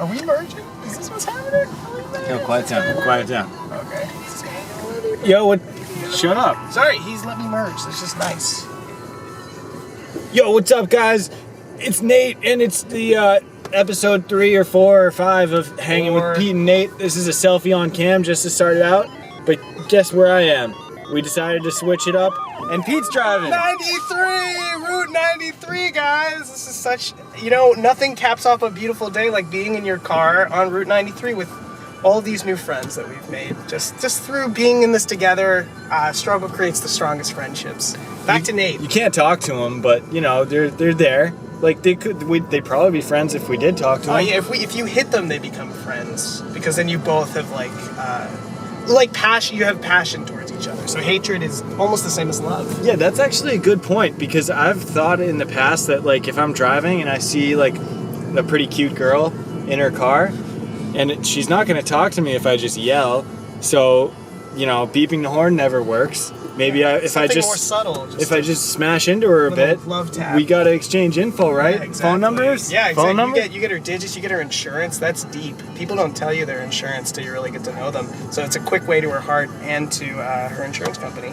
Are we merging? Is this what's happening? Yo, quiet down. Quiet down. Okay. Yo, what? Shut up. Sorry, he's let me merge. That's just nice. Yo, what's up, guys? It's Nate, and it's the episode 3 or 4 or 5 of Hanging with Pete and Nate. This is a selfie on cam just to start it out. But guess where I am? We decided to switch it up, and Pete's driving. 93! Route 93, guys! This is such... You know, nothing caps off a beautiful day like being in your car on Route 93 with all these new friends that we've made. Just through being in this together, struggle creates the strongest friendships. Back to Nate. You can't talk to them, but, you know, they're there. Like, they'd probably be friends if we did talk to them. Oh, yeah, if you hit them, they become friends. Because then you both have, passion. You have passion towards each other. So hatred is almost the same as love. Yeah, that's actually a good point, because I've thought in the past that, like, if I'm driving and I see, like, a pretty cute girl in her car, and she's not going to talk to me if I just yell. So, you know, beeping the horn never works. Maybe if I just smash into her a bit, love tap. We got to exchange info, right? Yeah, exactly. Phone numbers? Yeah, exactly. Phone number? You get her digits, you get her insurance. That's deep. People don't tell you their insurance till you really get to know them. So it's a quick way to her heart and to her insurance company.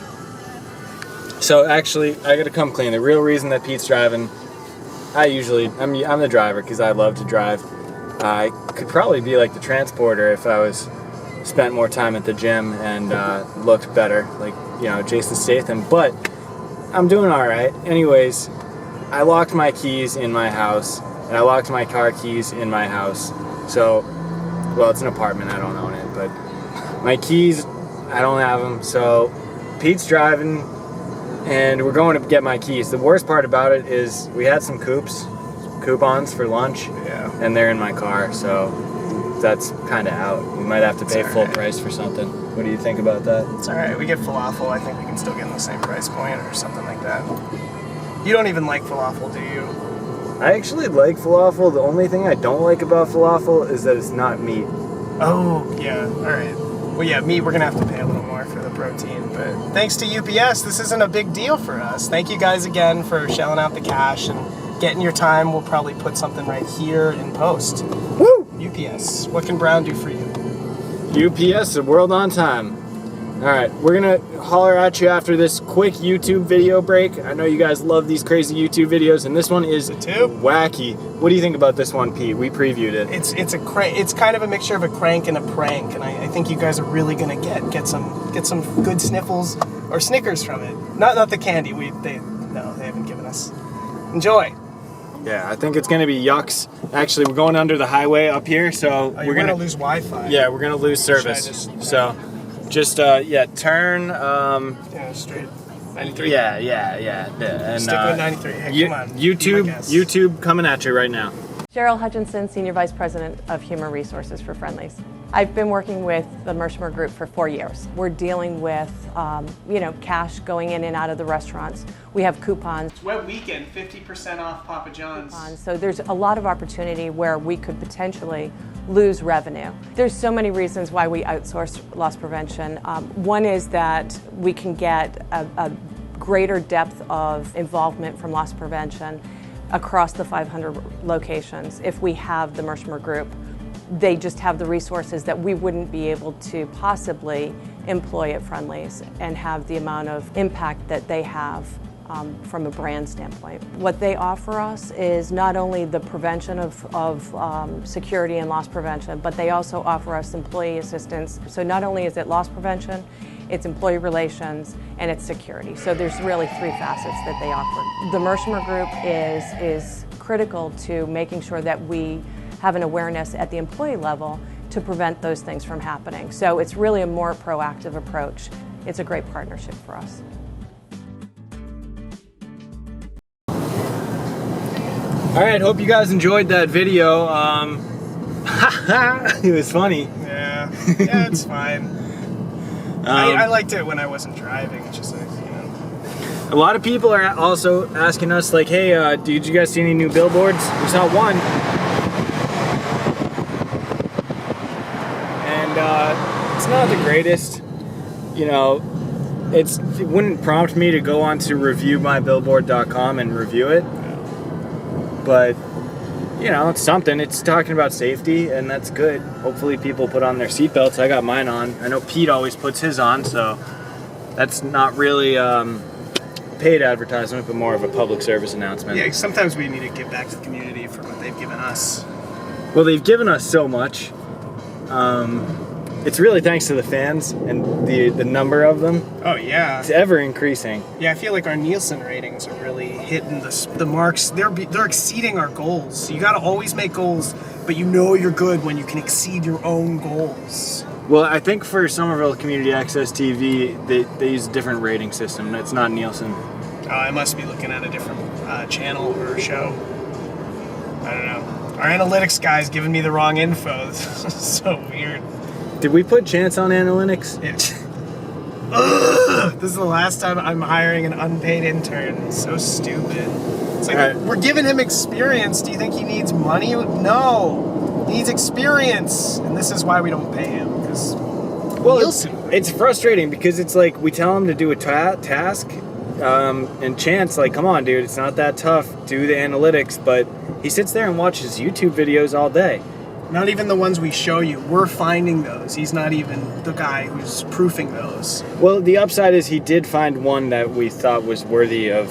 So actually, I got to come clean. The real reason that Pete's driving, I'm the driver because I love to drive. I could probably be like the transporter if I spent more time at the gym and looked better, like, you know, Jason Statham, but I'm doing all right. Anyways, I locked my keys in my house, and I locked my car keys in my house. So, well, it's an apartment, I don't own it, but my keys, I don't have them. So Pete's driving, and we're going to get my keys. The worst part about it is we had some coupons for lunch, yeah, and they're in my car, so that's kind of out. We might have to pay full price for something. What do you think about that? It's alright. We get falafel. I think we can still get in the same price point or something like that. You don't even like falafel, do you? I actually like falafel. The only thing I don't like about falafel is that it's not meat. Oh, yeah. Alright. Well, yeah, meat, we're going to have to pay a little more for the protein. But thanks to UPS, this isn't a big deal for us. Thank you guys again for shelling out the cash and getting your time. We'll probably put something right here in post. Woo! UPS, what can Brown do for you? UPS, the world on time. Alright, we're gonna holler at you after this quick YouTube video break. I know you guys love these crazy YouTube videos, and this one is wacky. What do you think about this one, Pete? We previewed it. It's kind of a mixture of a crank and a prank, and I think you guys are really gonna get some good sniffles or Snickers from it. Not the candy. They haven't given us. Enjoy. Yeah, I think it's going to be yucks. Actually, we're going under the highway up here, so we're going to lose Wi-Fi. Yeah, we're going to lose service. Turn. Straight. 93. Yeah. And, stick with 93. Hey, come on. YouTube coming at you right now. Cheryl Hutchinson, Senior Vice President of Human Resources for Friendly's. I've been working with the Mershmer Group for 4 years. We're dealing with, cash going in and out of the restaurants. We have coupons. It's Web Weekend, 50% off Papa John's. So there's a lot of opportunity where we could potentially lose revenue. There's so many reasons why we outsource loss prevention. One is that we can get a greater depth of involvement from loss prevention across the 500 locations if we have the Mershmer Group. They just have the resources that we wouldn't be able to possibly employ at Friendly's and have the amount of impact that they have from a brand standpoint. What they offer us is not only the prevention of security and loss prevention, but they also offer us employee assistance. So not only is it loss prevention, it's employee relations, and it's security. So there's really 3 facets that they offer. The Mershmer Group is critical to making sure that we have an awareness at the employee level to prevent those things from happening. So it's really a more proactive approach. It's a great partnership for us. All right, hope you guys enjoyed that video. It was funny. Yeah, it's fine. I liked it when I wasn't driving. It's just like, A lot of people are also asking us, like, hey, did you guys see any new billboards? We saw one. And it's not the greatest. You know, it wouldn't prompt me to go on to reviewmybillboard.com and review it. But you know, it's something. It's talking about safety, and that's good. Hopefully people put on their seatbelts. I got mine on. I know Pete always puts his on, so that's not really paid advertisement, but more of a public service announcement. Yeah, sometimes we need to give back to the community for what they've given us. Well, they've given us so much. It's really thanks to the fans and the number of them. Oh, yeah. It's ever increasing. Yeah, I feel like our Nielsen ratings are really hitting the marks. They're exceeding our goals. You got to always make goals, but you know you're good when you can exceed your own goals. Well, I think for Somerville Community Access TV, they use a different rating system. It's not Nielsen. Oh, I must be looking at a different channel or show. I don't know. Our analytics guy's giving me the wrong info. This is so weird. Did we put Chance on analytics? Ugh, this is the last time I'm hiring an unpaid intern. It's so stupid. It's like, we're giving him experience. Do you think he needs money? No. He needs experience. And this is why we don't pay him. Well, it's frustrating because it's like we tell him to do a task, and Chance, like, come on, dude, it's not that tough. Do the analytics. But he sits there and watches YouTube videos all day. Not even the ones we show you. We're finding those. He's not even the guy who's proofing those. Well, the upside is he did find one that we thought was worthy of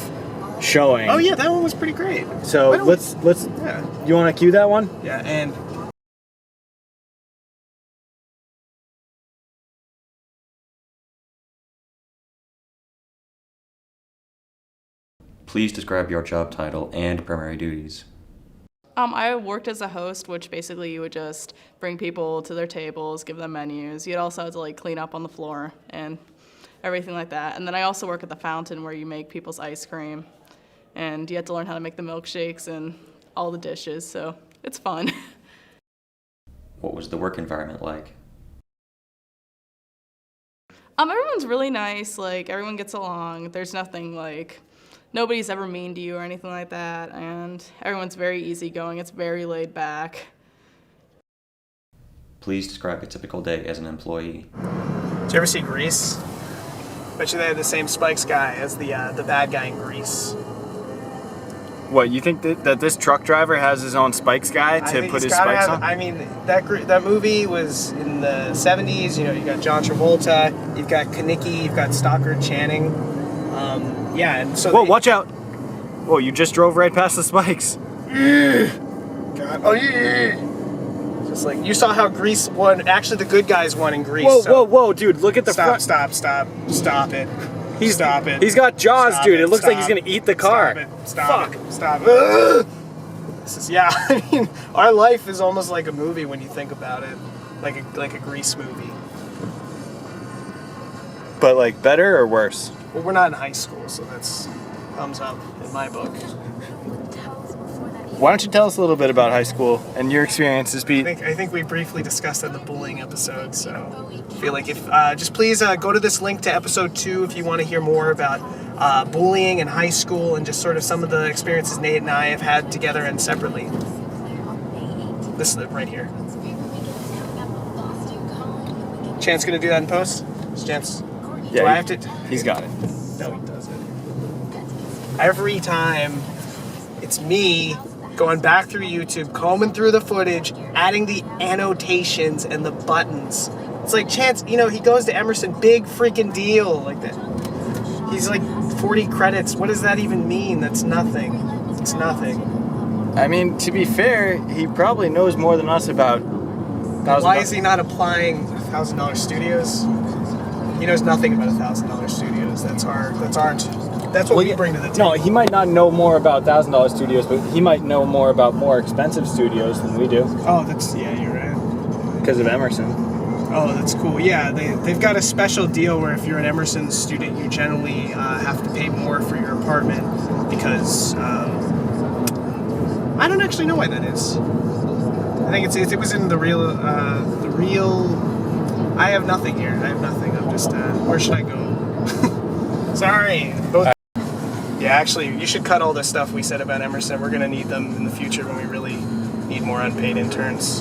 showing. Oh yeah, that one was pretty great. So let's. Yeah. You want to cue that one? Yeah, and. Please describe your job title and primary duties. I worked as a host, which basically you would just bring people to their tables, give them menus. You'd also have to like clean up on the floor and everything like that. And then I also work at the fountain where you make people's ice cream. And you have to learn how to make the milkshakes and all the dishes, so it's fun. What was the work environment like? Everyone's really nice, like everyone gets along. There's nothing like, nobody's ever mean to you or anything like that, and everyone's very easygoing. It's very laid back. Please describe a typical day as an employee. Did you ever see Grease? Bet you they had the same Spikes guy as the bad guy in Grease. What, you think that this truck driver has his own spikes guy to put his spikes on? I mean, that movie was in the 70s. You know, you got John Travolta, you've got Kanicki, you've got Stockard Channing. Yeah, and so. Whoa, watch out! Whoa, you just drove right past the spikes. God. Oh yeah. Just like you saw how Grease won. Actually, the good guys won in Grease. Whoa, dude! Look at the front. Stop it. Stop it. He's got jaws, Stop dude. it. It looks like he's Stop. gonna eat the car. Stop it. Stop it. This is, yeah. I mean, our life is almost like a movie when you think about it, like a Grease movie. But like better or worse? Well, we're not in high school, so that's thumbs up in my book. Why don't you tell us a little bit about high school and your experiences, Pete? I think we briefly discussed that in the bullying episode, so I feel like if just please go to this link to episode 2 if you want to hear more about bullying in high school and just sort of some of the experiences Nate and I have had together and separately. This is it right here. Chance gonna do that in post? Is Chance? Yeah, do I have to? He's got it. No, he doesn't. Every time, it's me going back through YouTube, combing through the footage, adding the annotations and the buttons. It's like, Chance, you know, he goes to Emerson, big freaking deal. Like that. He's like 40 credits. What does that even mean? That's nothing. It's nothing. I mean, to be fair, he probably knows more than us about. Why is he not applying $1,000 studios? He knows nothing about $1,000 studios. That's what we bring to the table. No, he might not know more about $1,000 studios, but he might know more about more expensive studios than we do. Oh, you're right. Because of Emerson. Oh, that's cool. Yeah, they've got a special deal where if you're an Emerson student, you generally have to pay more for your apartment because I don't actually know why that is. I think it was in the real. I have nothing here. I have nothing. I'm just. Where should I go? Sorry. Both. Yeah, actually, you should cut all the stuff we said about Emerson. We're gonna need them in the future when we really need more unpaid interns.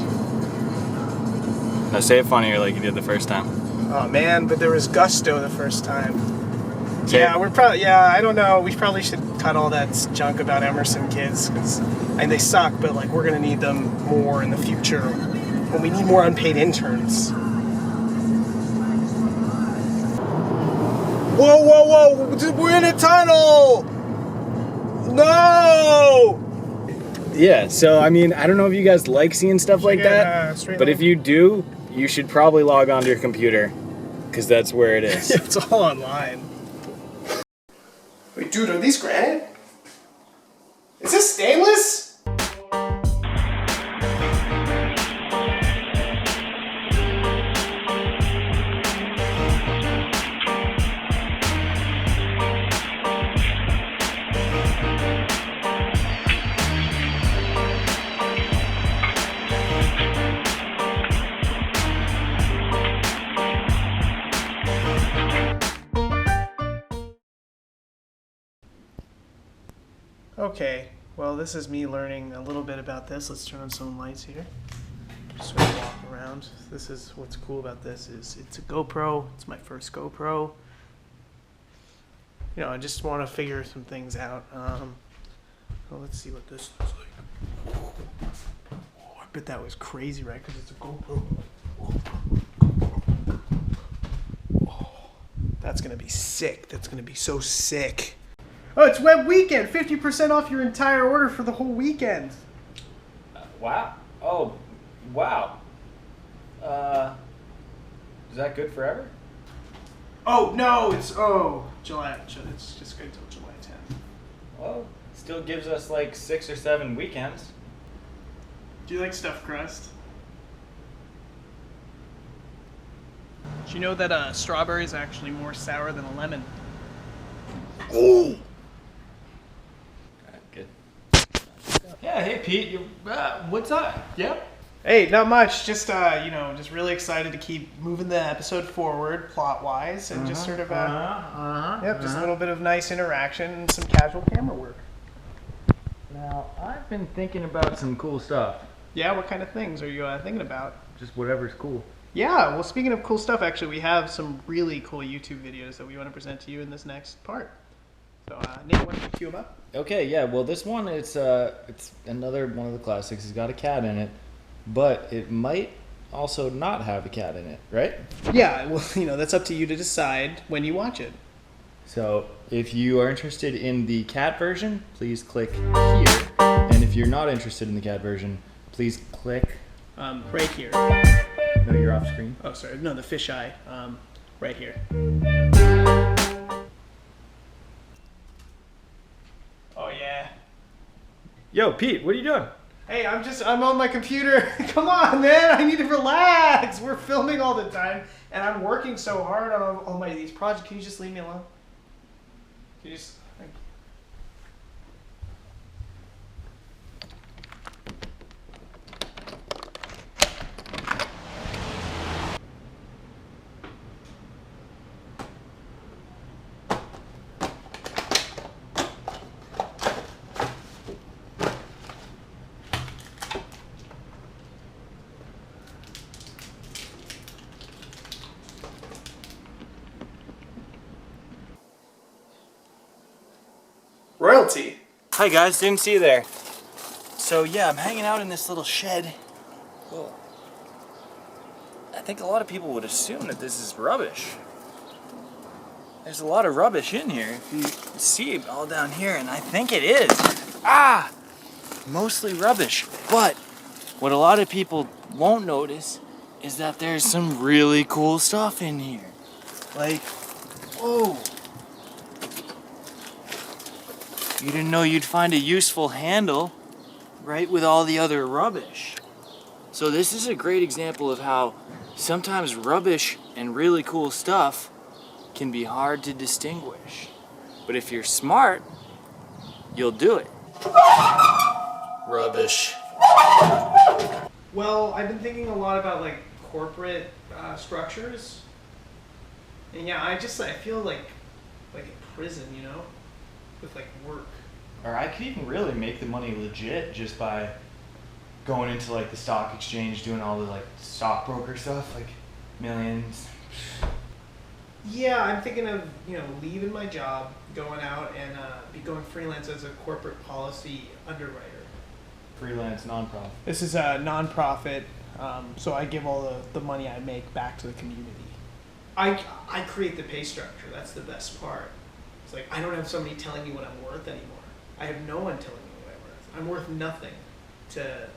No, say it funnier like you did the first time. Oh man, but there was gusto the first time. Yeah, we're probably. Yeah, I don't know. We probably should cut all that junk about Emerson kids because they suck. But like, we're gonna need them more in the future when we need more unpaid interns. Whoa, whoa, whoa! We're in a tunnel. No. Yeah. So I mean, I don't know if you guys like seeing stuff like that, but if you do, you should probably log onto your computer because that's where it is. It's all online. Wait, dude, are these granite? Is this stainless? Okay, well, this is me learning a little bit about this. Let's turn on some lights here. Just sort of walk around. This is what's cool about this is it's a GoPro. It's my first GoPro. You know, I just want to figure some things out. Well, let's see what this looks like. Oh, I bet that was crazy, right? Because it's a GoPro. Oh, that's gonna be sick. That's gonna be so sick. Oh, it's Web Weekend! 50% off your entire order for the whole weekend. Wow. Oh, wow. Is that good forever? Oh, no, it's July. It's just good until July 10th. Well, still gives us like 6 or 7 weekends. Do you like stuffed crust? Did you know that strawberry is actually more sour than a lemon? Oh! Good. Yeah, hey Pete, what's up? Yep. Hey, not much. Just just really excited to keep moving the episode forward plot-wise, and just sort of just a little bit of nice interaction and some casual camera work. Now, I've been thinking about some cool stuff. Yeah, what kind of things are you thinking about? Just whatever's cool. Yeah, well, speaking of cool stuff, actually, we have some really cool YouTube videos that we want to present to you in this next part. So, Nate, why don't you cue them up? Okay, yeah. Well, this one it's another one of the classics. It's got a cat in it, but it might also not have a cat in it, right? Yeah, well, that's up to you to decide when you watch it. So, if you are interested in the cat version, please click here, and if you're not interested in the cat version, please click right here. No, you're off screen. Oh, sorry. No, the fisheye. Right here. Oh, yeah. Yo, Pete, what are you doing? Hey, I'm on my computer. Come on, man. I need to relax. We're filming all the time, and I'm working so hard on all these projects. Can you just leave me alone? Can you just... Thank you. Royalty. Hi guys, didn't see you there. So yeah, I'm hanging out in this little shed. Well, I think a lot of people would assume that this is rubbish. There's a lot of rubbish in here. If you see all down here, and I think it is. Mostly rubbish. But what a lot of people won't notice is that there's some really cool stuff in here. Like, whoa. You didn't know you'd find a useful handle, right, with all the other rubbish. So this is a great example of how sometimes rubbish and really cool stuff can be hard to distinguish. But if you're smart, you'll do it. Rubbish. Well, I've been thinking a lot about like corporate structures, and yeah, I feel like a prison, with like work. Or I could even really make the money legit just by going into like the stock exchange, doing all the like stockbroker stuff, like millions. Yeah, I'm thinking of leaving my job, going out and be going freelance as a corporate policy underwriter. Freelance nonprofit. This is a nonprofit, so I give all the money I make back to the community. I create the pay structure. That's the best part. It's like I don't have somebody telling me what I'm worth anymore. I have no one telling me what I'm worth. I'm worth nothing to.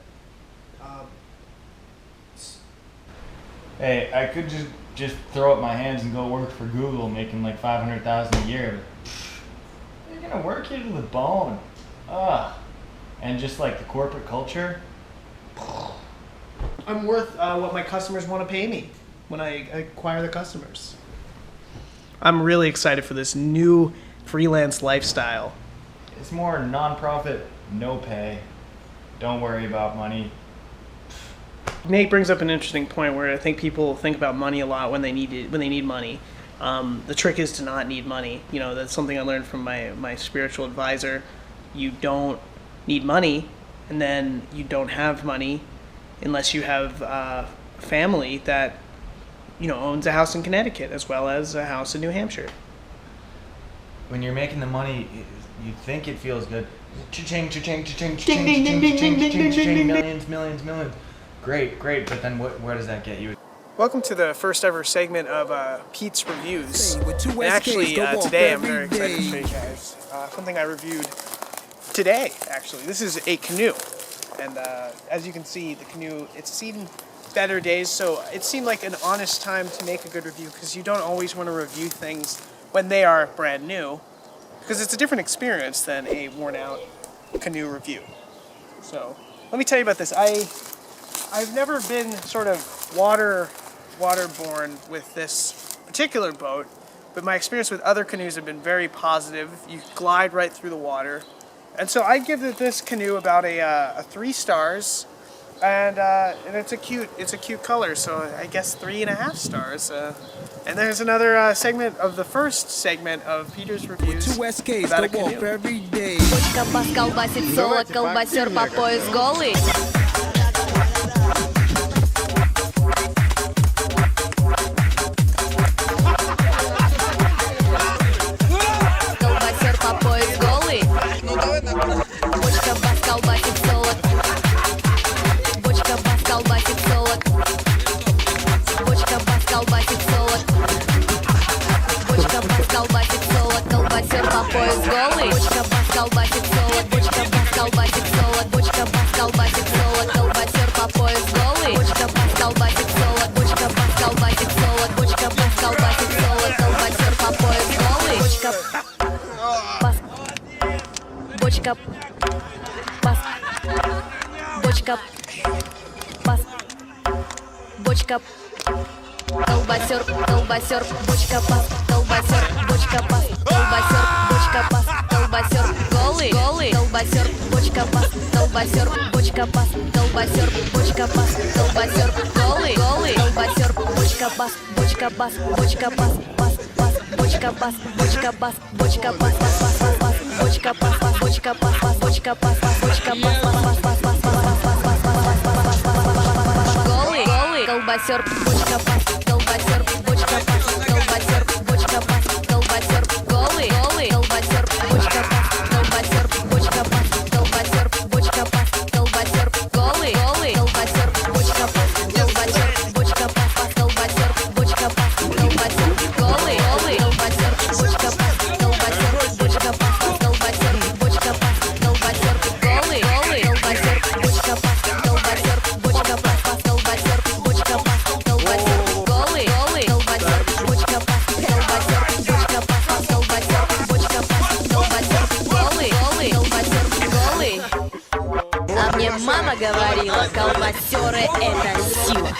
Hey, I could just throw up my hands and go work for Google, making like $500,000 a year. But you're gonna work you to the bone. Ugh. And just like the corporate culture. I'm worth what my customers want to pay me when I acquire the customers. I'm really excited for this new freelance lifestyle. It's more nonprofit, no pay. Don't worry about money. Nate brings up an interesting point where I think people think about money a lot when they need money. The trick is to not need money. That's something I learned from my spiritual advisor. You don't need money, and then you don't have money unless you have a family that owns a house in Connecticut as well as a house in New Hampshire. When you're making the money, you think it feels good. Cha-ching, cha-ching, cha-ching, cha-ching, cha-ching, cha-ching, cha-ching, cha-ching, millions, millions, millions. Great, but then where does that get you? Welcome to the first ever segment of Pete's Reviews. And actually, today I'm very excited to show you guys something I reviewed today, actually. This is a canoe. And as you can see, the canoe, it's seen better days, so it seemed like an honest time to make a good review, because you don't always want to review things when they are brand new, because it's a different experience than a worn-out canoe review. So, let me tell you about this. I've never been sort of waterborne with this particular boat, but my experience with other canoes have been very positive. You glide right through the water. And so I give this canoe about a 3 stars, and it's a cute color, so I guess 3.5 stars. And there's another segment of the first segment of Peter's Reviews about a canoe. Бочка, колбасер, бочка пас, колбасер, бочка пас, колбасер, бочка пас, колбасер, голый, колбасер, бочка пас, колбасер, бочка пас, колбасер, бочка пас, колбасер, голый, колбасер, бочка пас, бочка пас, бочка пас, пас, бочка пас, бочка пас, бочка пас, пас, бочка пас, бочка пас, бочка пас, бочка пас, колбасер, бочка пас, колбасер, бочка пас, колбасер, бочка пас, колбасер, голый, колбасер, бочка пас, колбасер, бочка пас, колбасер, бочка пас, колбасер, голый, колбасер, бочка пас, колбасер, бочка пас, колбасер, бочка пас, колбасер, голый, колбасер, бочка пас, колбасер, бочка пас, колбасер, бочка пас, колбасер, голый, колбасер, бочка пас, колбасер, бочка пас, колбасер, бочка пас, колбасер, голый, колбасер, бочка пас, колбасер, бочка пас, колбасер, бочка пас, колбасер, голый, колбасер, голый. А мне мама говорила, колбасеры это сила.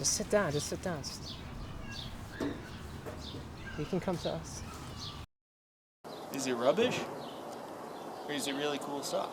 Just sit down. You can come to us. Is it rubbish? Or is it really cool stuff?